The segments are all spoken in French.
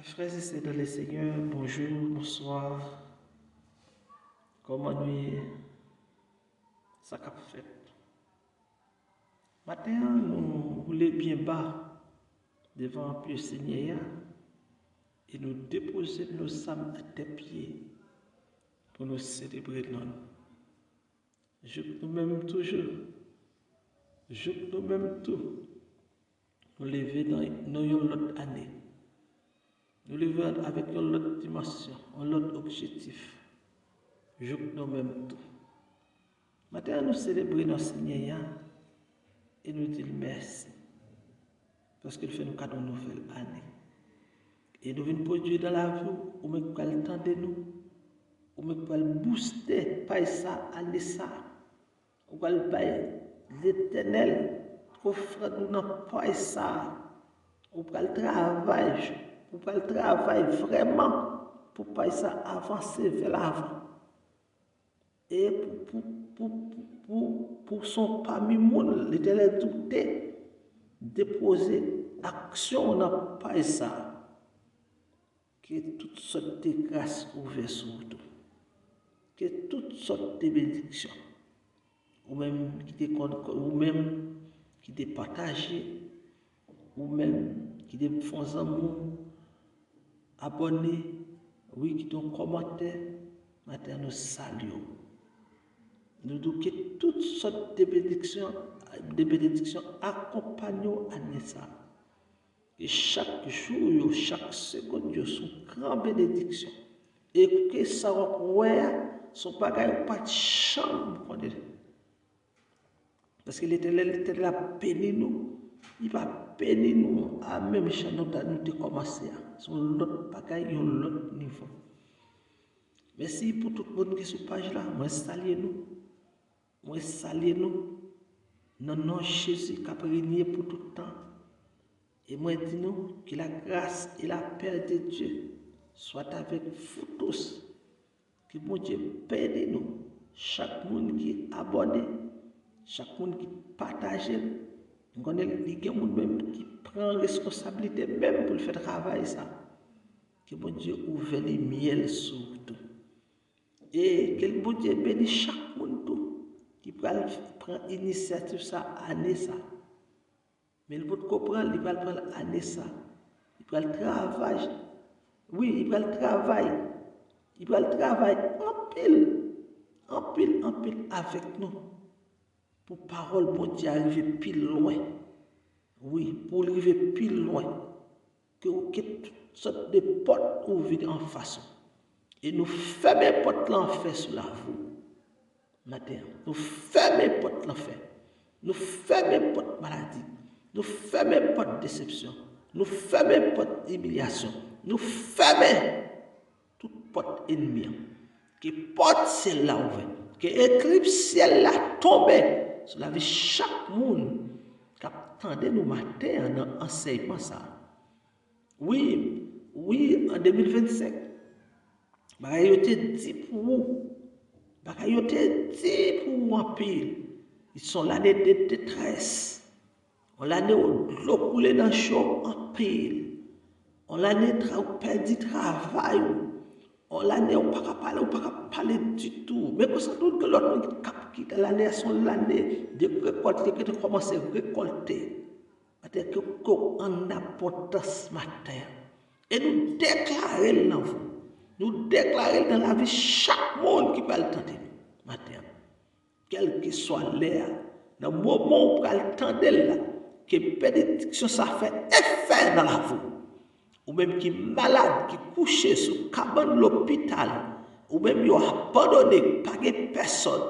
Frères et sœurs dans le Seigneur, bonjour, bonsoir. Comment nous ça qu'a fait? Maintenant, nous voulons bien bas devant le Seigneur et nous déposer nos âmes à tes pieds pour nous célébrer non. Je nous-mêmes toujours, je nous-mêmes tout, nous lever dans une autre année. Nous lever avec une autre dimension, un autre objectif. Je nous-mêmes tout. Maintenant, nous célébrons notre Seigneur et nous disons merci. Parce qu'il fait nous cadeau une nouvelle année. Et nous venons produire dans la vie, où nous pouvons le temps de nous, où nous pouvons booster, pas ça, aller ça. Où nous pouvons l'éternel, offre nous dans pas ça. Où nous pouvons travailler, où nous pouvons travailler vraiment pour pas ça avancer vers l'avant. Et pour son parmi monde, l'éternel douté, déposer action dans pas ça. Que toutes sortes de grâces ouvertes sur tout. Que toutes sortes de bénédictions. Ou même qui te partagé, ou même qui te font amour, abonnés, oui, qui t'ont commenté, maintenant nous saluons. Nous disons que toutes sortes de bénédictions accompagnent à ça. Et chaque jour, chaque seconde, sont grandes bénédictions. Et que ça va son bagage pas de chambre. Parce que l'Éternel a béni nous. Il va bénir nous à même si nous avons commencé. Son l'autre bagage, l'autre niveau. Merci pour tout le monde qui est sur page là. Moi, saluez nous. Moi, saluez nous. Non, non, Jésus qui a régné pour tout le temps. Et moi, dis-nous que la grâce et la paix de Dieu soient avec vous tous. Que mon Dieu bénisse nous. Chaque monde qui est abonné, chaque monde qui partage, nous connaissons les gens même qui prend responsabilité même pour le faire travailler ça. Que mon Dieu ouvre les miels sur tout. Et que mon Dieu bénisse chaque monde tout qui prend l'initiative ça, année ça. Mais il faut comprendre, il va le prendre année ça. Il va le travailler. Oui, il va le travailler. Il va le travailler en pile avec nous. Pour parole, bon Dieu, arriver pile loin. Oui, pour arriver pile loin. Que toutes sortes de portes ouvrent en face. Et nous fermons les portes l'enfer sur la vous. Matin, nous fermons les portes l'enfer. Nous fermons les portes maladie. Nous fermons pas de déception. Nous fermons pas d'humiliation. Nous fermons toute porte ennemie. Que porte celle-là ouverte. Que éclipse celle-là tombe sur la vie de chaque monde qui attendait nous matin dans enseignement ça. Oui, en 2025. Je te dis pour vous. Je te dis pour vous en pile. Ils sont l'année de détresse. On l'année où l'eau coulait dans le chaud en pile. On l'année où on perdu travail. On l'année où on ne peut pas parler du tout. Mais qu'on s'en doute que l'autre qui dans l'année sont l'année de récolter, que de commencer à récolter. C'est-à-dire qu'on en importance matin. Et nous déclarer dans vous. Nous déclarer dans la vie chaque monde qui va le tenter matin. Quel que soit l'air, dans le moment où on va le tenter là. Que bénédiction ça fait effet dans la vie. Ou même qui est malade, qui est couché sous cabane de l'hôpital. Ou même qui est abandonné, pas de personne.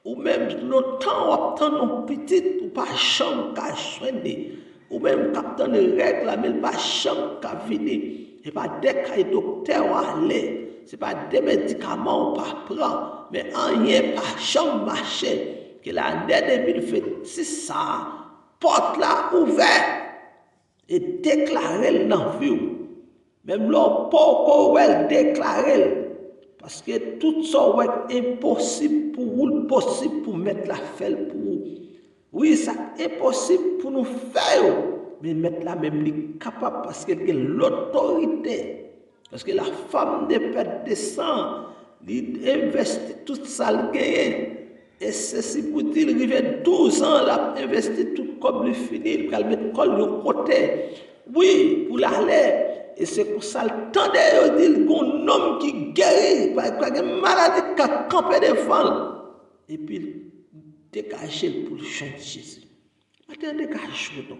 Ou même longtemps, on a un petit, ou pas chambre qu'à soigner. Ou même captain de règles, mais pas chambre qu'à venir. Et pas des cas de docteur à aller. Ce n'est pas des médicaments qu'on pas prendre. Mais rien, pas chambre marché. Que l'année 2026, ça. Porte là ouverte et déclarer dans la vie. Même l'homme pas déclarer. Parce que tout ça est impossible pour vous, possible pour mettre la fête pour vous. Oui, c'est impossible pour nous faire. mais mettre là même est capable parce qu'elle a l'autorité. Parce que la femme de père descend, il investit tout ça, le gagne. Et ceci pour dire, il arrive 12 ans, il a investi tout comme le fini, il a mis le col de côté. Oui, pour l'aller. Et c'est pour ça, le temps de dire, il y a un homme qui guérit, par une maladie qui a campé devant. Et puis, dégager pour le chant de Jésus. Maintenant, dégage-le.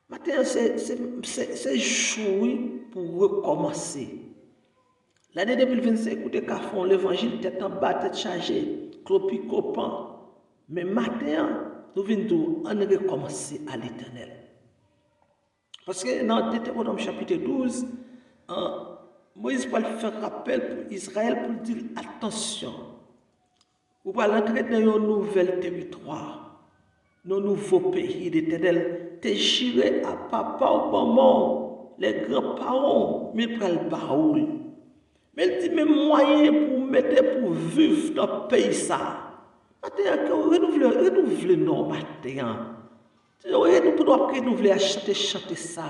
Maintenant, c'est jouer pour recommencer. L'année 2025, écoutez, qu'à fond l'évangile, tête en bas, tête chargée, clopi copan. Mais maintenant, nous venons de recommencer à l'éternel. Parce que dans Deutéronome chapitre 12, Moïse va faire rappel pour Israël pour dire attention. Vous allez entrer dans un nouvel territoire, dans un nouveau pays d'éternel. Te juré à papa ou maman, les grands-parents, mais pour le baoul. Mais il dit, mais moyen pour mettre pour vivre dans le pays ça. Maintenant, renouveler non, maintenant. Nous pouvons renouveler chanter ça.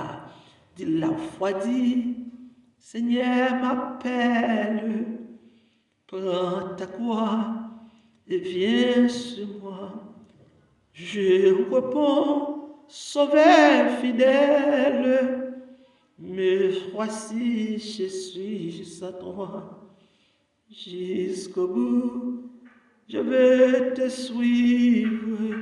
Dit la foi dit, Seigneur m'appelle, prends ta croix et viens sur moi. Je réponds, sauveur fidèle. Mais voici, je suis à toi. Jusqu'au bout, je vais te suivre.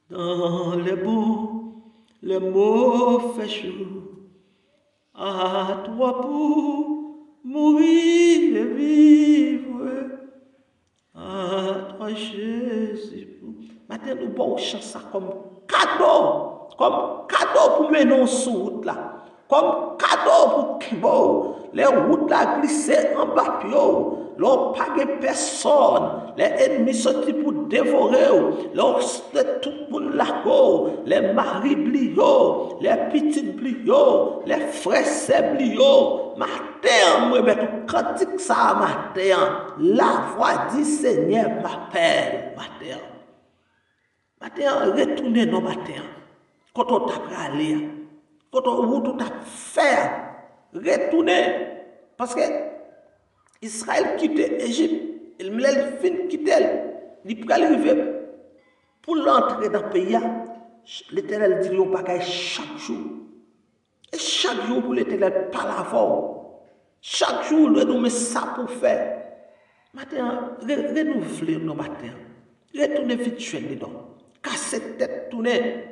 Dans les bons, les mauvais jours. À toi pour mourir et vivre. À toi, Jésus. Maintenant, nous pouvons chanter ça comme cadeau pour mener sur route là. Comme cadeau pour Kibo, les routes là glissées en bas, l'on pas de personne, les ennemis sortis pour dévorer, tout le monde là, les maris blio, les petits blio, les frères blio, matin, moi, mais tout cantique ça, matin, la voix dit Seigneur m'appelle, matin. Matin, retournez nos matins, quand on t'a aller. Quand on tout à faire, retourner. Parce que Israël quitte l'Égypte, il me l'a fin quitter, il peut arriver pour l'entrer dans le pays. L'Éternel dit au bagage chaque jour. Et chaque jour pour l'Éternel parle avant. Chaque jour, nous met ça pour faire. Maintenant, renouveler nos matins. Retourner vite chez nous. Casser tête, tourner.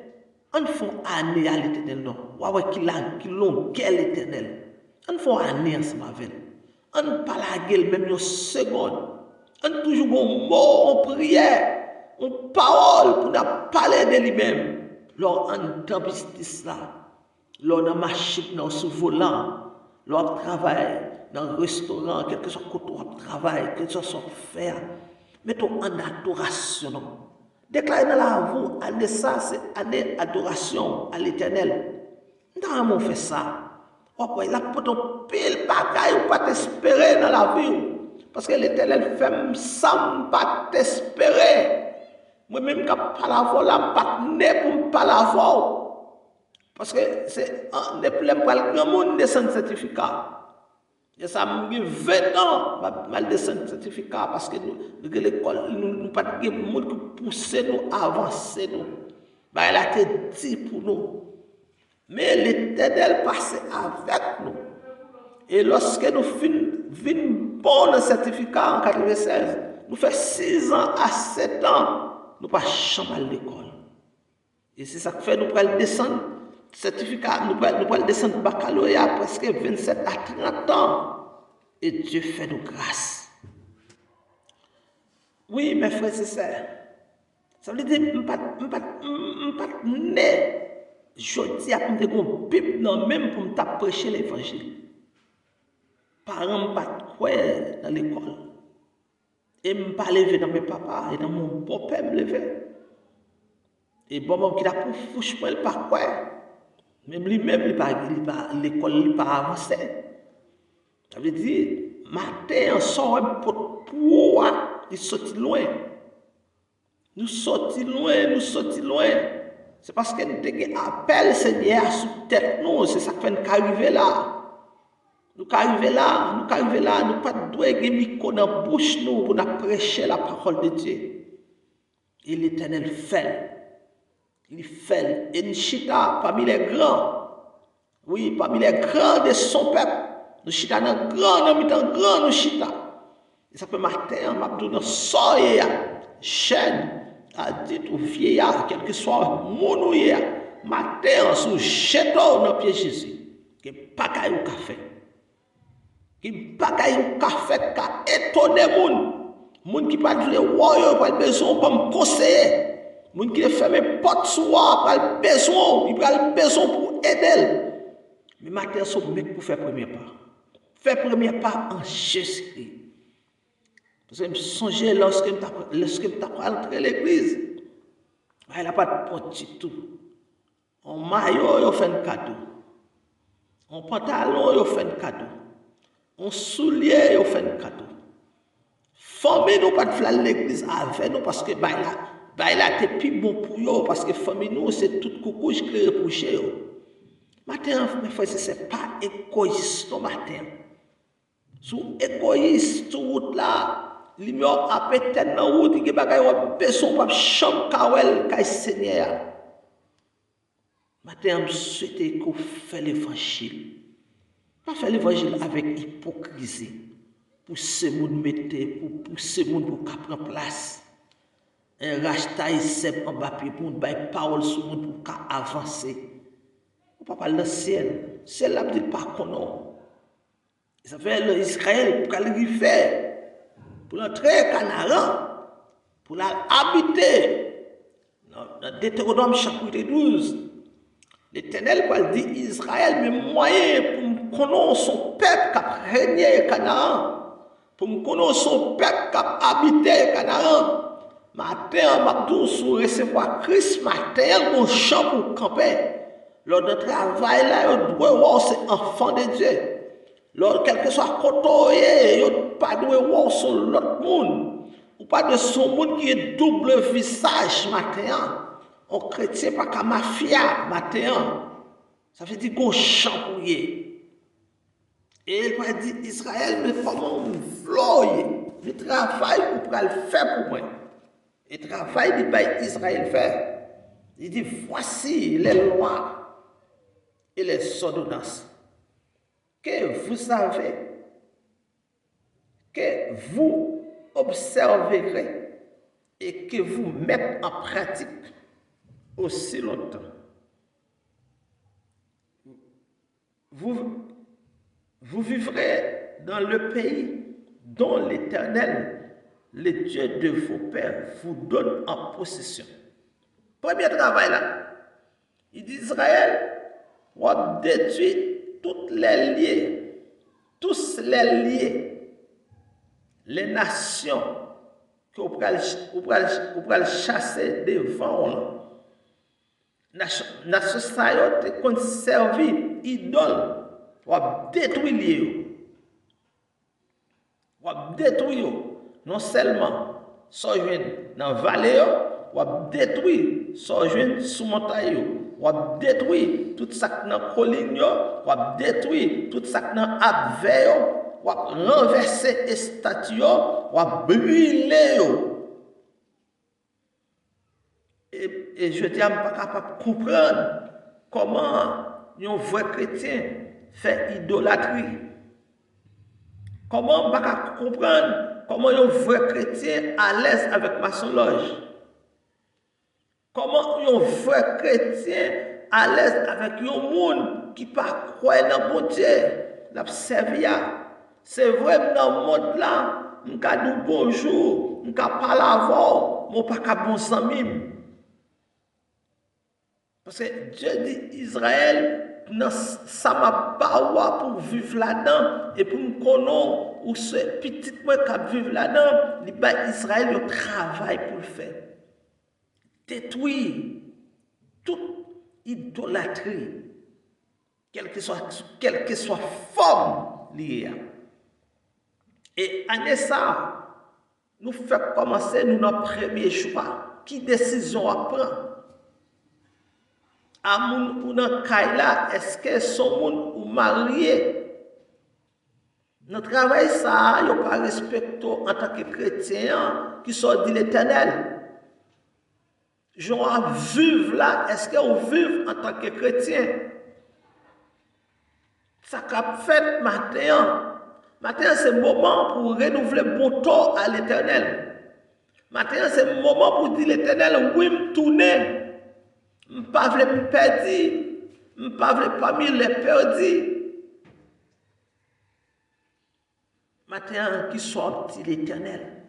On fait année à l'éternel, non. Ouais, qui l'ont guerre l'éternel. On fait année ensemble avec. On parle à gueule même une seconde. On toujours un mot en prière, une parole pour nous parler de lui-même. Lors on dans business là, lors dans machine, dans sous volant, lors travail, dans le restaurant, quelque chose que tu travail, quelque chose que tu faire. Mettons en adoration. Déclarer dans la vie, année ça, c'est année adoration à l'éternel. Nous on fait ça. Oh, il a pas de pile bagaille ou pas t'espérer dans la vie. Parce que l'éternel fait ça, pas t'espérer. Moi-même, quand je parle là, pas né pour me parler. Parce que c'est un des problèmes pour le grand monde de certificat. Et ça m'a mis 20 ans mal de certificat parce que nous, l'école, nous pas de monde qui pousse nous à avancer. Bah, elle a été dit pour nous. Mais l'Éternel passait avec nous. Et lorsque nous finissons bon le certificat en 96, nous faisons 6 ans à 7 ans, nous ne pas jamais à l'école. Et c'est ça que fait nous prenons descendre certificat, nous prenons descendre baccalauréat presque 27 à 30 ans. Et Dieu fait nous grâce. Oui, mes frères et sœurs, ça veut dire que je ne suis pas né. Je dis à me dire qu'on Bible non même pour me prêcher l'évangile. Parents ne pas quoi dans l'école. Et je ne pas lever dans mes papas et dans mon beau-père me lever. Et bon, qui a pour fouche, il ne pas quoi. Même lui-même, l'école n'est pas avancé. Ça veut dire, matin, on sort un peu de poids, il sortit loin. Nous sortis loin. C'est parce que nous avons appel Seigneur sous tête nous, c'est ça qui fait nous arriver là. Nous arriver là, nous pas doit gagner micro dans bouche nous pour nous prêcher la parole de Dieu. Et l'Éternel fait. Il fait. Et Nchita parmi les grands. Oui, parmi les grands de son peuple. Nous chita dans grand, nous mettons grand, nous chita. Et ça peut matin, m'a dit dans soye, jeune, adulte ou vieillard, quel que soit mon ouïe, matin, sous jeton dans pied Jésus. Qui pas qu'à café. Qui pas qu'à café, qu'à étonner moun qui pas dire ouais, pas besoin pour me conseiller. Moun qui ferme porte soir, pas besoin, il pas besoin pour aider. Mais matin, son mec pour faire premier pas. Faire premier pas en Jésus-Christ. Parce que je me songeais lorsque je rentré à l'église, il n'a pas de porte du tout. En maillot, il fait un cadeau. En pantalon, il fait un cadeau. En soulier, il fait un cadeau. Famille, nous pas de faire l'église avec nous parce que il a été plus bon pour eux. Parce que famille, nous, c'est tout coucou qui est reproché. Matin, mes frères, ce n'est pas égoïste au matin. Sous égoïste, sur route là, l'immédiat a peut-être dans route, il y a des personnes qui chambre kawel kay Seigneur. Matin, je souhaite qu'on fasse l'évangile. Pas faire l'évangile avec hypocrisie. Pour ce monde mettre, pour ce monde pour prendre place. Un racheta ici en bas pour nous bailler parole sur monde pour avancer. On ne parle pas de ciel. C'est là que pas qu'on ça fait Israël pour qu'elle fait pour entrer Canaan, pour l'habiter. Dans Deutéronome chapitre 12, l'Éternel va dire Israël, mais moyen pour me connaître son peuple qui a régné Canaan, pour me connaître son peuple qui a habité Canaan. Matin, Mabdou, sous recevoir Christ, matin, mon champ pour camper. Lors de travail, là, on doit voir ces enfants de Dieu. Lors quel que soit côté, on pas doit voir sur l'autre monde. Ou pas de son monde qui est double visage matin. On chrétien pas qu'à mafia matin. Ça veut dire qu'on champouille. Et il va dire Israël, mais comment vous voulez le travail pour le faire pour moi. Le travail de Israël fait. Il dit voici les lois et les ordonnances que vous savez, que vous observerez et que vous mettez en pratique aussi longtemps. Vous vivrez dans le pays dont l'Éternel, le Dieu de vos pères, vous donne en possession. Premier travail là, il dit Israël, on va détruire toutes les liés, tous les liés, les nations que vous pouvez chasser devant nous. Nation ça a conservé idole, on va détruire les. On va détruire non seulement sojourner dans la vallée, on va détruire sojourner sous montagne. On va détruire tout ça dans la colline, on va détruire tout ça dans l'abveille, on va renverser les statues, on va brûler. Et je dis, je ne suis pas capable de comprendre comment un vrai chrétien fait idolâtrie. Comment on ne peut pas comprendre comment un vrai chrétien à l'aise avec maçonnerie. Comment un vrai chrétien à l'aise avec un monde qui ne croit pas dans bon Dieu, la servir. C'est vrai dans le monde là, on peut dire bonjour, on peut parler avant, mais on ne peut pas bon ami. Parce que Dieu dit Israël, ça m'a pas pour vivre là-dedans et pour me connaître ou ce petit moi qui vivre là-dedans, Israël le travail pour le faire. Détruire toute idolâtrie, quelle que soit forme liée. Et en ça, nous faisons commencer notre premier choix. Qui décision à prendre? à moun ou nan kay là, est-ce que son moun ou marié? Notre travail, ça, il n'y a pas respecté en tant que chrétien qui sort de l'Éternel. Je vais vivre là, est-ce qu'on vit en tant que chrétien? Ça qu'a fait matin. Matin, c'est le moment pour renouveler bon temps à l'Éternel. Matin, c'est le moment pour dire l'Éternel, oui, me tourner. Je ne veux pas me perdre. Je ne veux pas parmi les perdus. Matin, qui sorti l'Éternel.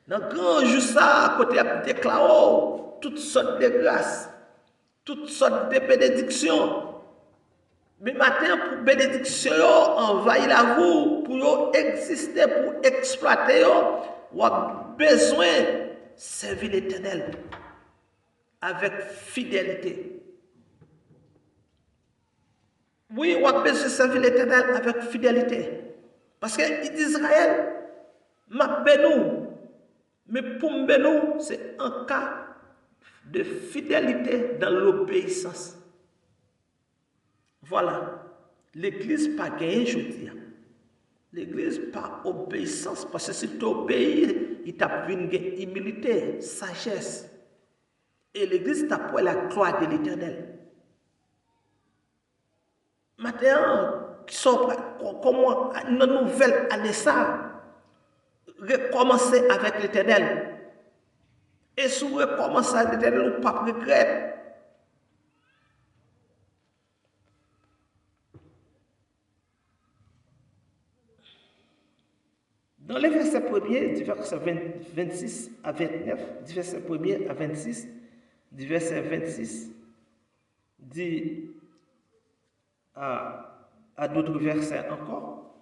Dans le grand jour, ça, à côté de déclarer toutes sortes de grâces, toutes sortes de bénédictions. Mais matin, pour bénédiction, envahir la vous, pour exister, pour exploiter, on a besoin de servir l'Éternel avec fidélité. Oui, on a besoin de servir l'Éternel avec fidélité. Parce que Israël m'a béni. Mais pour me bénir, c'est un cas de fidélité dans l'obéissance. Voilà. L'Église n'a pas gagné, je dis. L'Église n'a pas obéissance. Parce que si tu obéis, il t'a une humilité, sagesse. Et l'Église t'a pour la gloire de l'Éternel. Maintenant, qui sont comment une nouvelle année ça, recommencer avec l'Éternel. Et si vous recommencez avec l'Éternel, vous ne pas regretter. Dans les versets premiers, du verset 26 à 29, du verset 1er à 26, du verset 26, dit à d'autres versets encore.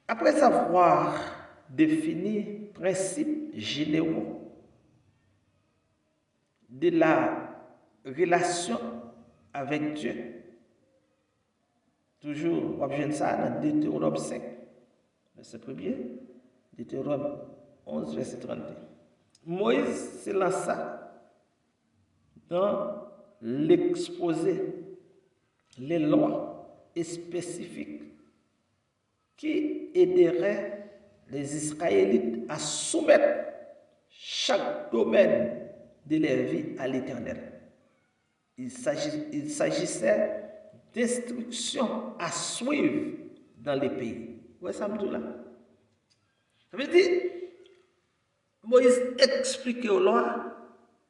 Après avoir défini principes généraux de la relation avec Dieu, toujours, on obtient ça dans Deutéronome 5, verset 1er, Deutéronome 11, verset 32. Moïse se lança dans l'exposé les lois spécifiques qui aideraient les Israélites à soumettre chaque domaine de leur vie à l'Éternel. Il s'agissait d'instructions à suivre dans les pays. Vous voyez ça, là? Ça veut dire, Moïse explique aux lois,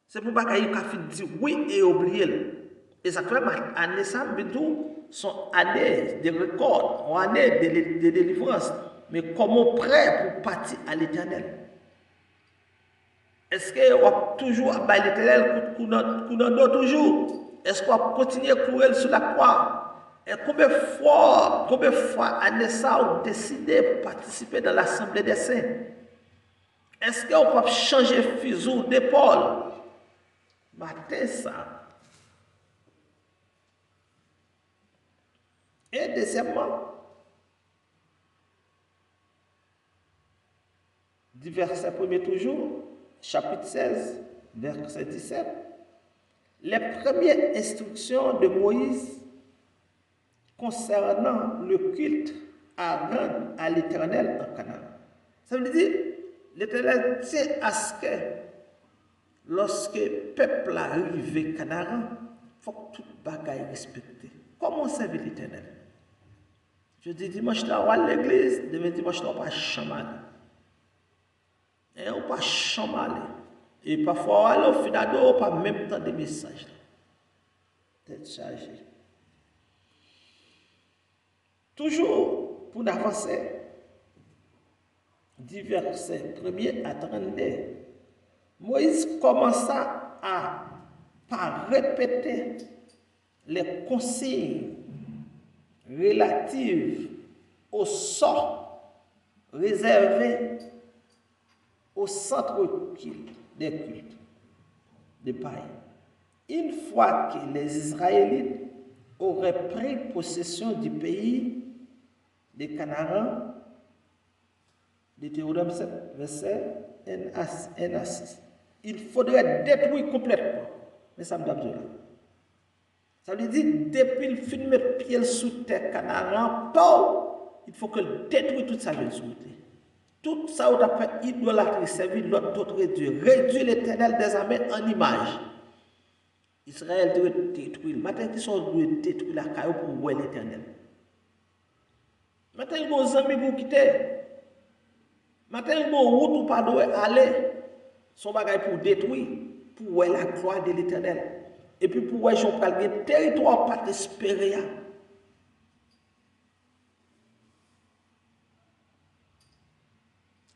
c'est pour pas qu'il ait dit oui et oublier. Et ça fait année ça, sont années de record, années de délivrance. Mais comment prêt pour partir à l'Éternel? Est-ce qu'on va toujours à l'Éternel toujours? Est-ce qu'on va continuer à courir sur la croix? Et combien de fois année ça ont décidé de participer dans l'Assemblée des Saints? Est-ce qu'on va changer fuseau d'épaule? Matin ça. Et deuxièmement, du verset 1er toujours, chapitre 16, verset 17, les premières instructions de Moïse concernant le culte à rendre à l'Éternel en Canaan. Ça veut dire, l'Éternel tient à ce que lorsque le peuple arrive à Canaan, il faut que tout bagaille respecté. Comment servir l'Éternel? Je dis dimanche, on va à l'église, demain dimanche, on va pas chamaler. Et on pas chamaler. Et parfois, on va au final, on pas même temps de messages. Tête chargée. Toujours pour avancer, du verset 1er à 32, Moïse commença par répéter les consignes relatives au sort réservé au centre des cultes de païens. Une fois que les Israélites auraient pris possession du pays de Canaan, Deutéronome 7, verset 1 à 6, il faudrait détruire complètement. Mais ça me donne là. Ça veut dire, depuis le film mettre pied sous terre, canaran, il faut que détruise toute sa vie sous terre. Tout ça, on a fait idolâtrie, servir l'autre Dieu. Réduire l'éternel des armées en image. Israël doit détruire. Maintenant, qui sont doit détruire la caillou pour voir l'éternel. Maintenant, il y a des amis pour quitter. Maintenant, il y a des routes pour pas aller. Son bagage pour détruire. Pour voir la gloire de l'éternel. Et puis pour voir le territoire pas espéré.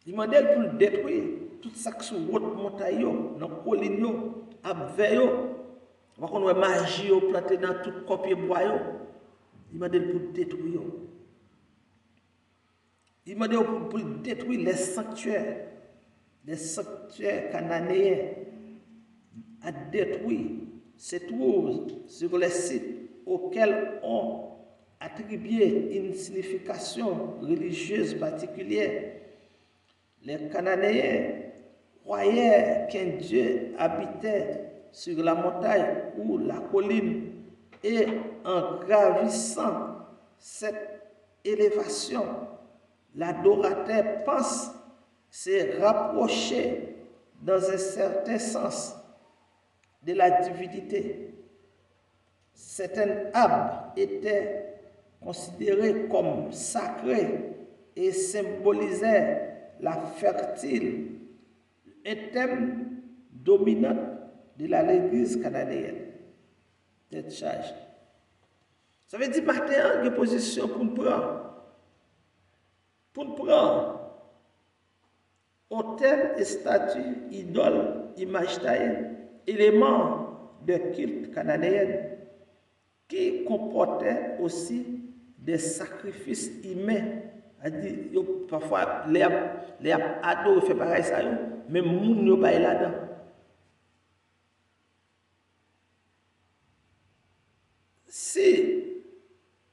Il m'a dit pour le détruire. Tout ça qui sont route montagne, dans la colline, à veille. On va magie planter dans tout copier bois. Il m'a dit pour détruire. Il m'a dit pour détruire les sanctuaires cananéens, à détruire. Se trouve sur les sites auxquels on attribuait une signification religieuse particulière. Les Cananéens croyaient qu'un Dieu habitait sur la montagne ou la colline et en gravissant cette élévation, l'adorateur pense se rapprocher dans un certain sens de la divinité. Certains arbres étaient considérés comme sacrés et symbolisaient la fertile, un thème dominant de l'église cananéenne. Cette charge. Ça veut dire matin, une position pour nous prendre. Pour nous prendre. Autel et statues, idoles, images taillées, éléments de culte cananéen qui comportaient aussi des sacrifices humains. Parfois, les ados font pareil ça, mais moun yo pas là-dedans. Si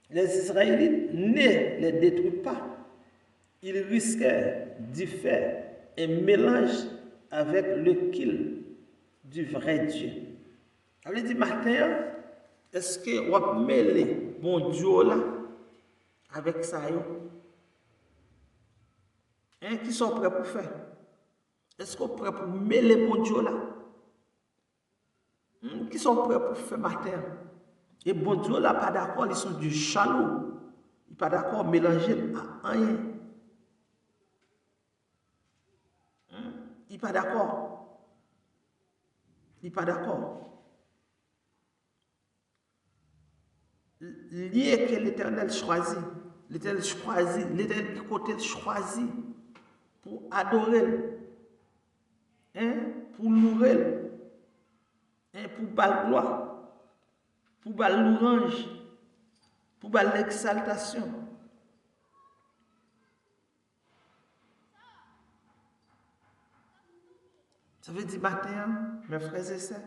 les Israélites ne les détruisent pas, ils risquaient d'y faire un mélange avec le culte du vrai Dieu. Ça veut dire, matin, est-ce que on va mêler bon Dieu là avec ça? Qui sont prêts pour faire? Est-ce qu'on est prêt pour mêler bon Dieu là? Qui sont prêts pour faire matin? Et bon Dieu là, pas d'accord, ils sont du jaloux. Ils sont pas d'accord mélanger à rien. Il n'est pas d'accord. Il n'est pas d'accord. Lié que l'Éternel choisit. L'Éternel choisit. L'Éternel côté choisit pour adorer. Pour louer. Pour bal gloire. Pour bal louange. Pour bal l'exaltation. Ça veut dire matin, mes frères et sœurs,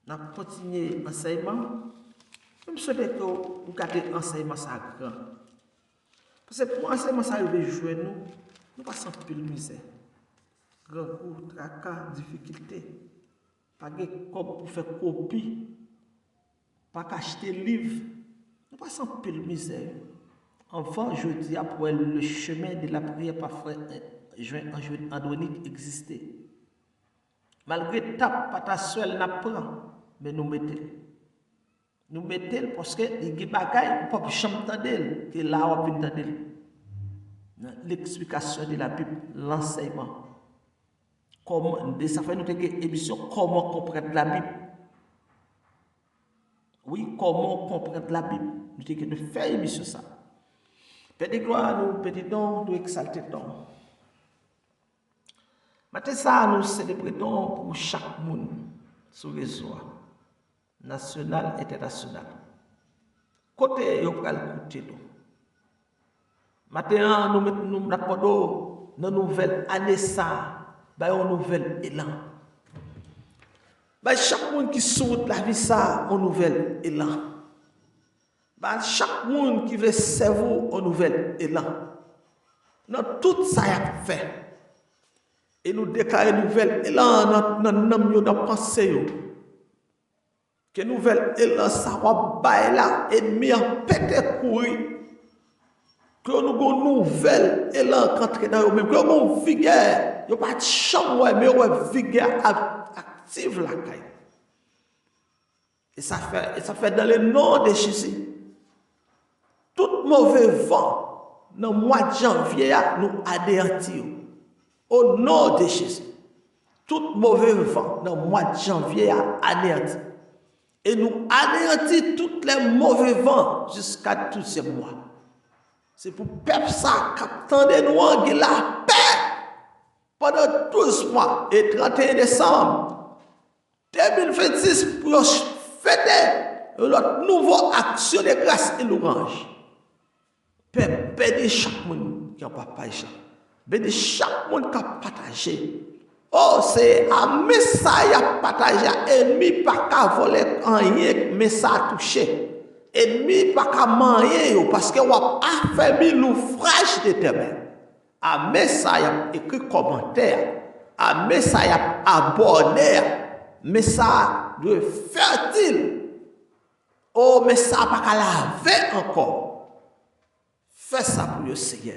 nous avons continué l'enseignement. Je souhaite que vous gardez l'enseignement ça grand. Parce que pour l'enseignement ça arrive jouer nous passons plus de misère. Grand coup, tracas, difficulté. Pas de comme pour faire copie. Pas acheter livre. Nous passons plus de misère. Enfin, je dis après le chemin de la prière par frère Andronique existait. Malgré tape, pas ta seule n'apprend, mais nous mettons. Nous mettons parce que les bagailles, on peut chanter que là on peut entendre l'explication de la Bible, l'enseignement. Comment, ça fait nous une émission comment comprendre la Bible. Oui, comment comprendre la Bible. Nous avons de faire une émission ça. Père de gloire, nous pédons, nous exaltons. Maintenant, ça, nous célébrons pour chaque monde sur les réseau national et international. Côté, nous allons écouter nous. Maintenant, nous mettons dans la nouvelle année, ça, un nouvel élan. Chaque monde qui saute la vie, ça, un nouvel élan. Chaque monde qui veut servir un nouvel élan. Dans tout ça, il a fait. Et nous déclarons un nouvel élan dans nos pensées. Que nouvelle élan ça va bailler là, ennemi en pété courir. Que nous avons une nouvelle élan rentré dans eux-mêmes, que nous avons une vigueur. Il n'y a pas de chambre, mais il y a une vigueur active là. Et ça fait dans le nom de Jésus. Tout mauvais vent, dans le mois de janvier, nous anéantir. Au nom de Jésus. Tout mauvais vent, dans le mois de janvier, anéantir. Et nous anéantir tous les mauvais vents jusqu'à tous ces mois. C'est pour peuple ça, qu'attendez nous en la paix pendant 12 mois et 31 décembre 2026 pour fêter notre nouveau action de grâce et louange. Peuple, bénis chaque monde qui a partagé. Bénis chaque monde qui a partagé. Oh, c'est un message à partager. Ennemi pas qu'à voler rien, mais ça a touché. Ennemi pas qu'à manger parce que on a affaibli l'ouvrage de tes mains. Un message écrit commentaire. Un message abonné. Message de fertile. Oh, mais ça pas qu'à laver encore. Fais ça pour le Seigneur.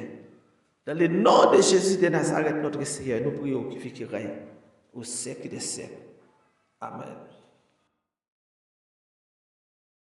Dans le nom de Jésus de Nazareth, notre Seigneur, nous prions qui règne au siècle des siècles. Amen.